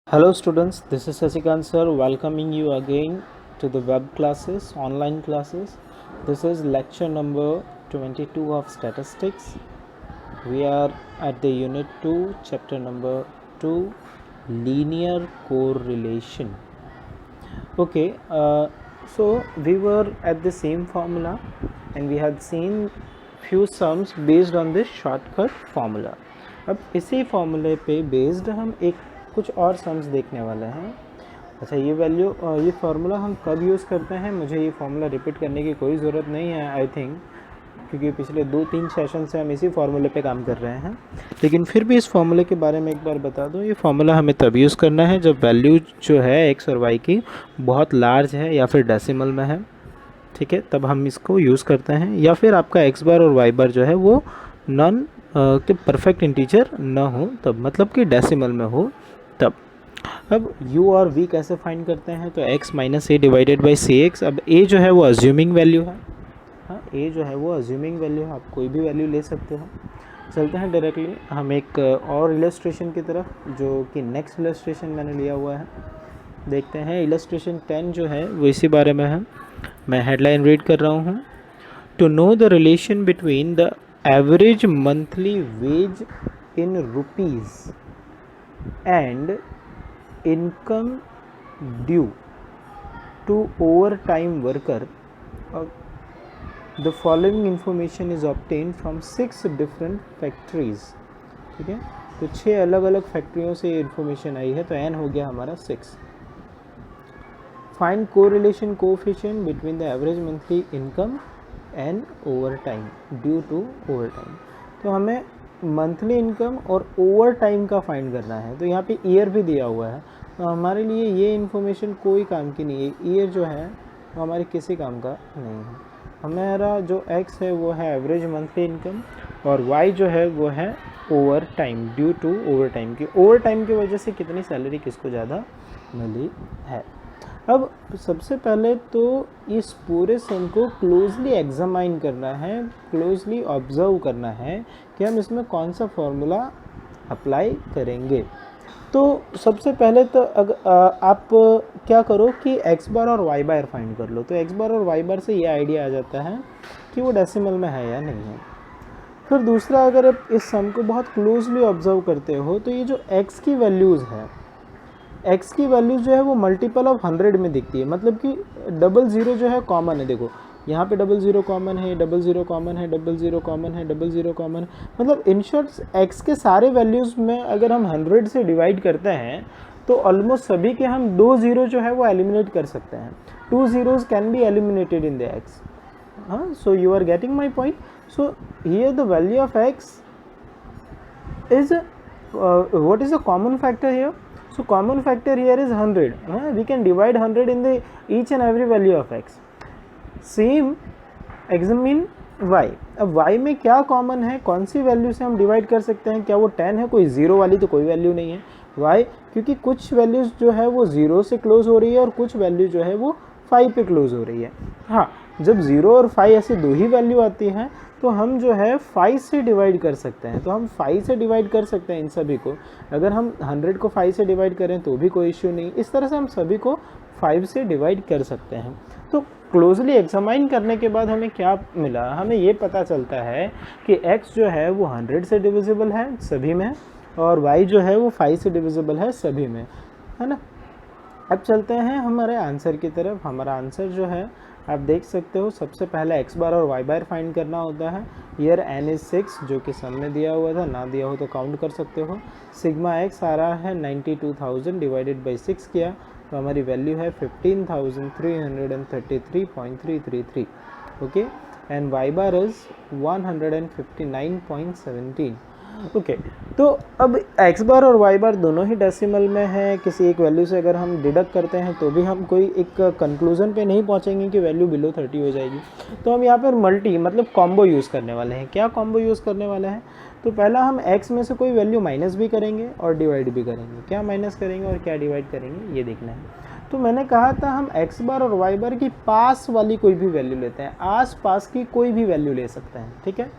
Hello students, this is Sasikant sir welcoming you again to the web classes, online classes. This is lecture number 22 of statistics. We are at the unit 2, chapter number 2, linear correlation. Okay, so we were at the same formula and we had seen few sums based on this shortcut formula. अब इसी फॉर्मूले पे based हम एक कुछ और sums देखने वाले हैं. अच्छा, ये वैल्यू ये फार्मूला हम कब यूज़ करते हैं, मुझे ये फार्मूला रिपीट करने की कोई ज़रूरत नहीं है आई थिंक, क्योंकि पिछले 2-3 सेशन से हम इसी फार्मूले पे काम कर रहे हैं. लेकिन फिर भी इस फार्मूले के बारे में एक बार बता दूं, ये फार्मूला हमें तब यूज़ करना है जब वैल्यू जो है एक्स और वाई की बहुत लार्ज है या फिर डेसिमल में है. ठीक है, तब हम इसको यूज़ करते हैं. या फिर आपका एक्स बार और वाई बार जो है वो नॉन के परफेक्ट इंटीजर ना हो तब, मतलब कि डेसिमल में हो तब. अब u और v कैसे फाइंड करते हैं, तो x minus a divided by c x. अब a जो है वो अज्यूमिंग वैल्यू है. हाँ, a जो है वो अज्यूमिंग वैल्यू है, आप कोई भी वैल्यू ले सकते हो. चलते हैं डायरेक्टली हम एक और इलस्ट्रेशन की तरफ, जो कि नेक्स्ट इलस्ट्रेशन मैंने लिया हुआ है. देखते हैं इलस्ट्रेशन 10 जो है वो इसी बारे में है. मैं हेडलाइन रीड कर रहा हूँ. To know the relation between the average monthly wage in rupees and income due to overtime worker, the following information is obtained from 6 different factories. ठीक है, तो 6 अलग अलग फैक्ट्रियों से ये इन्फॉर्मेशन आई है, तो n हो गया हमारा 6. Find correlation coefficient between the average monthly income and overtime due to overtime. तो हमें मंथली इनकम और ओवर टाइम का फाइंड करना है. तो यहाँ पे ईयर भी दिया हुआ है, तो हमारे लिए ये इन्फॉर्मेशन कोई काम की नहीं है. ईयर जो है वो हमारे किसी काम का नहीं है. हमारा जो एक्स है वो है एवरेज मंथली इनकम और वाई जो है वो है over time due to over time की. ओवर टाइम की वजह से कितनी सैलरी किसको ज़्यादा मिली है. अब सबसे पहले तो इस पूरे सम को क्लोजली एग्जामाइन करना है, क्लोजली ऑब्जर्व करना है कि हम इसमें कौन सा फॉर्मूला अप्लाई करेंगे. तो सबसे पहले तो आप क्या करो कि एक्स बार और वाई बार फाइंड कर लो. तो एक्स बार और वाई बार से ये आइडिया आ जाता है कि वो डेसिमल में है या नहीं है. फिर दूसरा, अगर आप इस सम को बहुत क्लोजली ऑब्जर्व करते हो तो ये जो एक्स की वैल्यूज़ है, एक्स की वैल्यूज़ जो है वो मल्टीपल ऑफ 100 में दिखती है. मतलब कि 00 जो है कॉमन है. देखो यहाँ पे 00 कॉमन है, 00 कॉमन है, 00 कॉमन है, 00 कॉमन है. मतलब इन शॉर्ट एक्स के सारे वैल्यूज़ में अगर हम 100 से डिवाइड करते हैं तो ऑलमोस्ट सभी के हम 2 0 जो है वो एलिमिनेट कर सकते हैं. 2 zeros can be eliminated in the X. हाँ, so you are getting my point. So here the value of X is what is the common factor here? So common factor here is 100. We can divide 100 in the each and every value of x. Same examine y. अब y में क्या common है, कौन सी value से हम divide कर सकते हैं. क्या वो 10 है, कोई ज़ीरो वाली तो कोई वैल्यू नहीं है. y क्योंकि कुछ वैल्यूज़ जो है वो 0 से क्लोज हो रही है और कुछ वैल्यू जो है वो 5 पे क्लोज हो रही है. हाँ, जब 0 और 5 ऐसे दो ही वैल्यू आती हैं तो हम जो है 5 से डिवाइड कर सकते हैं. तो हम 5 से डिवाइड कर सकते हैं इन सभी को. अगर हम 100 को 5 से डिवाइड करें तो भी कोई इश्यू नहीं. इस तरह से हम सभी को 5 से डिवाइड कर सकते हैं. तो क्लोजली एग्जामाइन करने के बाद हमें क्या मिला, हमें ये पता चलता है कि x जो है वो 100 से डिविजिबल है सभी में और y जो है वो 5 से डिविजिबल है सभी में, है ना. अब चलते हैं हमारे आंसर की तरफ. हमारा आंसर जो है आप देख सकते हो, सबसे पहले एक्स बार और वाई बार फाइंड करना होता है. ईयर n इज 6 जो कि सम में दिया हुआ था, ना दिया हो तो काउंट कर सकते हो. सिग्मा एक्स आ रहा है 92,000 डिवाइडेड बाई 6 किया तो हमारी वैल्यू है 15,333.333. Okay, and Y bar is 159.17. Okay, तो अब एक्स बार और वाई बार दोनों ही डेसिमल में है. किसी एक वैल्यू से अगर हम डिडक्ट करते हैं तो भी हम कोई एक कंक्लूजन पे नहीं पहुंचेंगे कि वैल्यू बिलो 30 हो जाएगी. तो हम यहाँ पर मल्टी मतलब कॉम्बो यूज़ करने वाले हैं. क्या कॉम्बो यूज़ करने वाले हैं, तो पहला हम एक्स में से कोई वैल्यू माइनस भी करेंगे और डिवाइड भी करेंगे. क्या माइनस करेंगे और क्या डिवाइड करेंगे ये देखना है. तो मैंने कहा था हम एक्स बार और वाई बार की पास वाली कोई भी वैल्यू लेते हैं, आस पास की कोई भी वैल्यू ले सकते हैं. ठीक है,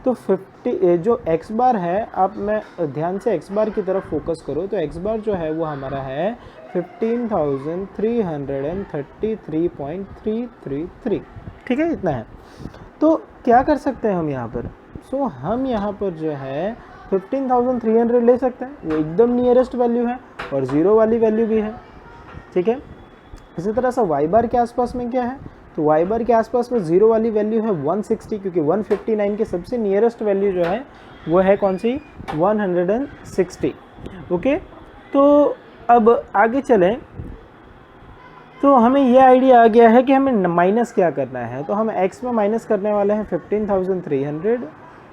तो 50 जो x बार है, आप मैं ध्यान से x बार की तरफ फोकस करो तो x बार जो है वो हमारा है 15,333.333, ठीक है, इतना है। तो क्या कर सकते हैं हम यहाँ पर, हम यहाँ पर जो है 15,300 ले सकते हैं, वो एकदम नियरेस्ट वैल्यू है और ज़ीरो वाली वैल्यू भी है, ठीक है। इसी तरह से y बार के आसपास में क्या है, तो y बार के आसपास में ज़ीरो वाली वैल्यू है 160, क्योंकि 159 के सबसे नियरेस्ट वैल्यू जो है वो है कौन सी, 160। ओके, तो अब आगे चलें, तो हमें ये आइडिया आ गया है कि हमें माइनस क्या करना है। तो हम x में माइनस करने वाले हैं 15,300,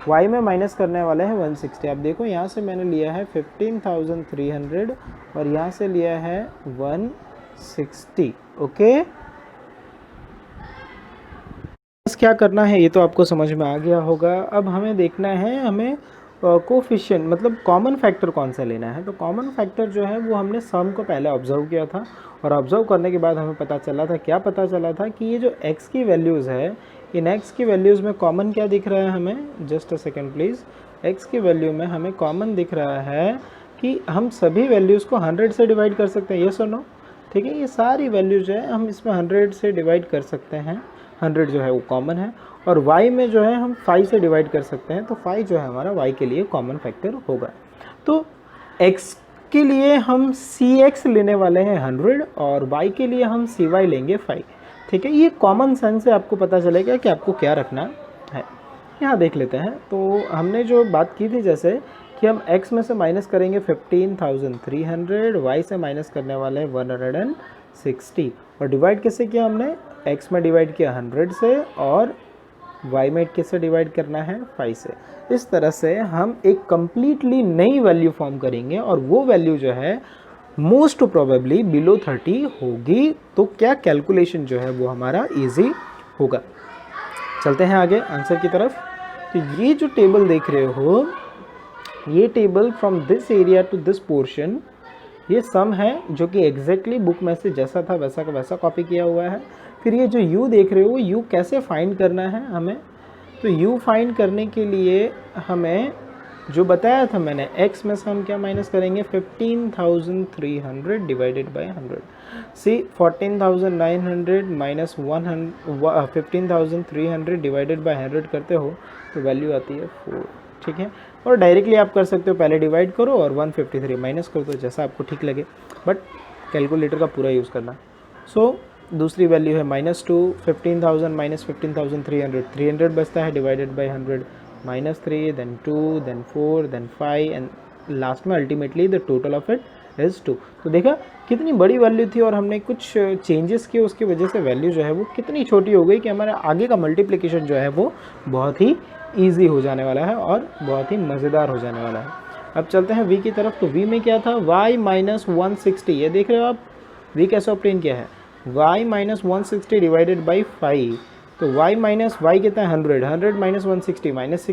y में माइनस करने वाले हैं 160। आप देखो यहाँ से मैंने लिया है 15,300 और यहाँ से लिया है 160। ओके, क्या करना है ये तो आपको समझ में आ गया होगा। अब हमें देखना है, हमें कोफिशिएंट मतलब कॉमन फैक्टर कौन सा लेना है। तो कॉमन फैक्टर जो है वो हमने सम को पहले ऑब्जर्व किया था और ऑब्जर्व करने के बाद हमें पता चला था, क्या पता चला था कि ये जो x की वैल्यूज़ है, इन x की वैल्यूज़ में कॉमन क्या दिख रहा है हमें, just a second please. x की वैल्यू में हमें कॉमन दिख रहा है कि हम सभी वैल्यूज़ को 100 से डिवाइड कर सकते हैं, यस और नो, ठीक है। ये सारी वैल्यूज़ जो है हम इसमें 100 से डिवाइड कर सकते हैं, 100 जो है वो कॉमन है। और y में जो है हम 5 से डिवाइड कर सकते हैं, तो 5 जो है हमारा y के लिए कॉमन फैक्टर होगा। तो x के लिए हम cx लेने वाले हैं 100 और y के लिए हम cy लेंगे 5, ठीक है। ये कॉमन सेंस से आपको पता चलेगा कि आपको क्या रखना है। यहाँ देख लेते हैं, तो हमने जो बात की थी जैसे कि हम x में से माइनस करेंगे 15,300, y से माइनस करने वाले हैं 160 और डिवाइड कैसे किया हमने, x में डिवाइड किया 100 से और y में किससे डिवाइड करना है, 5 से। इस तरह से हम एक कम्प्लीटली नई वैल्यू फॉर्म करेंगे और वो वैल्यू जो है मोस्ट प्रोबेबली बिलो 30 होगी। तो क्या कैलकुलेशन जो है वो हमारा इजी होगा। चलते हैं आगे आंसर की तरफ। तो ये जो टेबल देख रहे हो, ये table from this area to this portion, ये सम है जो कि एग्जैक्टली बुक में से जैसा था वैसा का वैसा कॉपी किया हुआ है। फिर ये जो u देख रहे हो, u कैसे फाइंड करना है हमें, तो u फाइंड करने के लिए हमें जो बताया था मैंने, x में से हम क्या माइनस करेंगे, 15,300 divided by 100। See 14,900 minus 15,300 divided by 100 करते हो तो वैल्यू आती है 4, ठीक है। और डायरेक्टली आप कर सकते हो, पहले डिवाइड करो और 153 माइनस करो, तो जैसा आपको ठीक लगे, बट कैलकुलेटर का पूरा यूज़ करना। दूसरी वैल्यू है -2, 15,000 माइनस 15,300, 300 बचता है divided by 100, -3, then 2, then 4, then 5 and last में ultimately the total of it is 2। तो देखा कितनी बड़ी वैल्यू थी और हमने कुछ चेंजेस किए, उसकी वजह से वैल्यू जो है वो कितनी छोटी हो गई कि हमारा आगे का मल्टीप्लिकेशन जो है वो बहुत ही ईजी हो जाने वाला है और बहुत ही मज़ेदार हो जाने वाला है। अब चलते हैं v की तरफ। तो v में क्या था, y माइनस 160, ये देख रहे हो आप, v कैसे ऑब्टेन किया है, y माइनस 160 डिवाइडेड बाई 5। तो y माइनस y कितना है 100, 100 माइनस 160 माइनस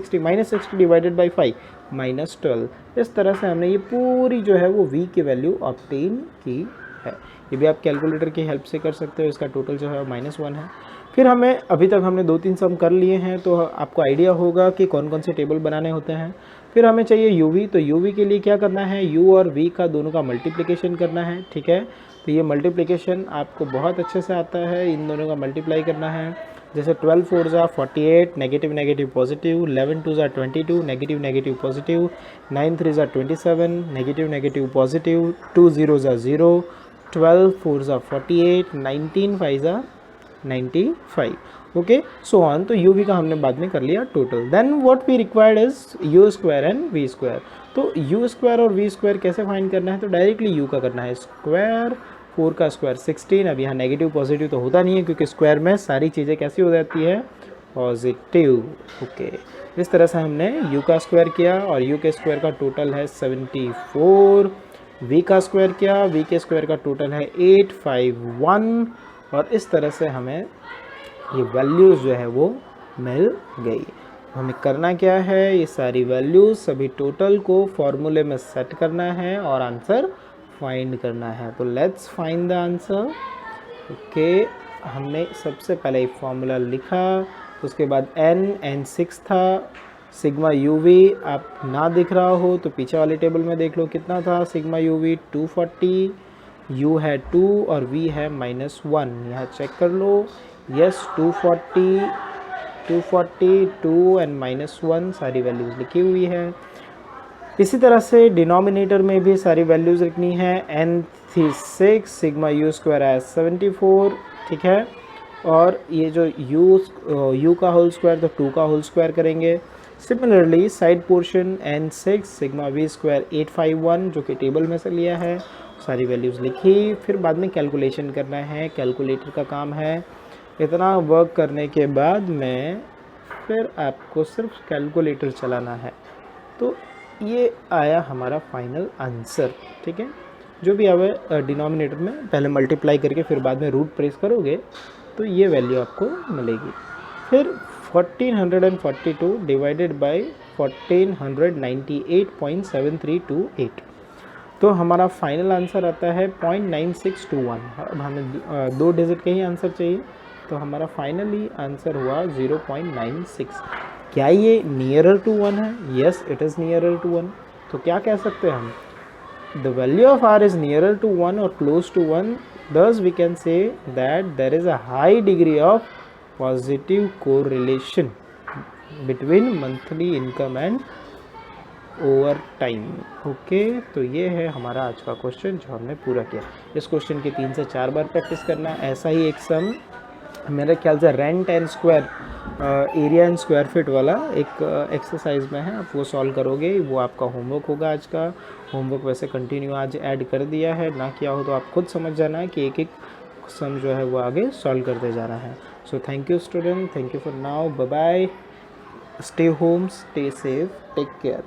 60 डिवाइडेड बाई 5 -12। इस तरह से हमने ये पूरी जो है वो v की वैल्यू ऑब्टेन की है। ये भी आप कैलकुलेटर की हेल्प से कर सकते हो। इसका टोटल जो है -1 है। फिर हमें अभी तक हमने 2-3 सम कर लिए हैं, तो आपको आइडिया होगा कि कौन कौन से टेबल बनाने होते हैं। फिर हमें चाहिए uv, तो uv के लिए क्या करना है, u और v का दोनों का मल्टीप्लिकेशन करना है, ठीक है। तो ये मल्टीप्लिकेशन आपको बहुत अच्छे से आता है, इन दोनों का मल्टीप्लाई करना है। जैसे 12 4 ज़ा 48, नेगेटिव नेगेटिव पॉजिटिव, 11 2 ज़ा 22, नेगेटिव नेगेटिव पॉजिटिव, 9 3 ज़ा 27, नेगेटिव नेगेटिव पॉजिटिव, 2 0 ज़ा 0, 12 4 ज़ा 48, 19 5 ज़ा 95, ओके, सो ऑन। तो u v का हमने बाद में कर लिया total. Then what we required is u square and v square. तो u स्क्वायर और v स्क्वायर कैसे फाइंड करना है, तो डायरेक्टली u का करना है स्क्वायर, 4 का स्क्वायर 16। अब यहाँ नेगेटिव पॉजिटिव तो होता नहीं है क्योंकि स्क्वायर में सारी चीज़ें कैसी हो जाती है, पॉजिटिव, ओके। इस तरह से हमने u का स्क्वायर किया और u के स्क्वायर का टोटल है 74, v का स्क्वायर किया, v के स्क्वायर का टोटल है 851 और इस तरह से हमें ये वैल्यूज़ जो है वो मिल गई। हमें करना क्या है, ये सारी वैल्यूज़ सभी टोटल को फॉर्मूले में सेट करना है और आंसर फाइंड करना है। तो let's find the answer. Okay, हमने सबसे पहले एक फॉर्मूला लिखा, उसके बाद n 6 था, सिग्मा यूवी आप ना दिख रहा हो तो पीछे वाले टेबल में देख लो कितना था सिग्मा यूवी 240, यू है 2 और वी है -1, यहाँ चेक कर लो। यस 240, 2 एंड -1 सारी वैल्यूज़ लिखी हुई है। इसी तरह से डिनोमिनेटर में भी सारी वैल्यूज़ लिखनी है। एन थी 6, सिग्मा यू स्क्वायर है 74, ठीक है। और ये जो यू का होल स्क्वायर तो 2 का होल स्क्वायर करेंगे। Similarly side portion n6 sigma we square 851 जो कि टेबल में से लिया है, सारी वैल्यूज़ लिखी। फिर बाद में कैलकुलेशन करना है, कैलकुलेटर का काम है। इतना वर्क करने के बाद में फिर आपको सिर्फ कैलकुलेटर चलाना है। तो ये आया हमारा फाइनल आंसर, ठीक है। जो भी आवे डिनोमिनेटर में पहले मल्टीप्लाई करके फिर बाद में रूट प्रेस करोगे तो ये वैल्यू आपको मिलेगी। फिर 1442 डिवाइडेड बाय 1498.7328, तो हमारा फाइनल आंसर आता है 0.9621। अब हमें 2 डिजिट के ही आंसर चाहिए, तो हमारा फाइनली आंसर हुआ 0.96। क्या ये नियरर टू 1 है? Yes it is nearer to 1। तो क्या कह सकते हैं हम? The value of r is nearer to 1 or close to 1, thus we can say that there is a high degree of positive correlation between monthly income and over time. Okay, तो ये है हमारा आज का क्वेश्चन जो हमने पूरा किया। इस क्वेश्चन की 3 से 4 बार प्रैक्टिस करना। ऐसा ही एक सम मेरे ख्याल से rent and square area and square feet वाला एक एक्सरसाइज में है, आप वो सॉल्व करोगे। वो आपका होमवर्क होगा आज का। होमवर्क वैसे कंटिन्यू आज ऐड कर दिया है, ना किया हो तो आप खुद समझ जाना है कि एक एक सम जो है वो आगे सॉल्व करते जाना है। So thank you student, thank you for now, bye bye, stay home, stay safe, take care.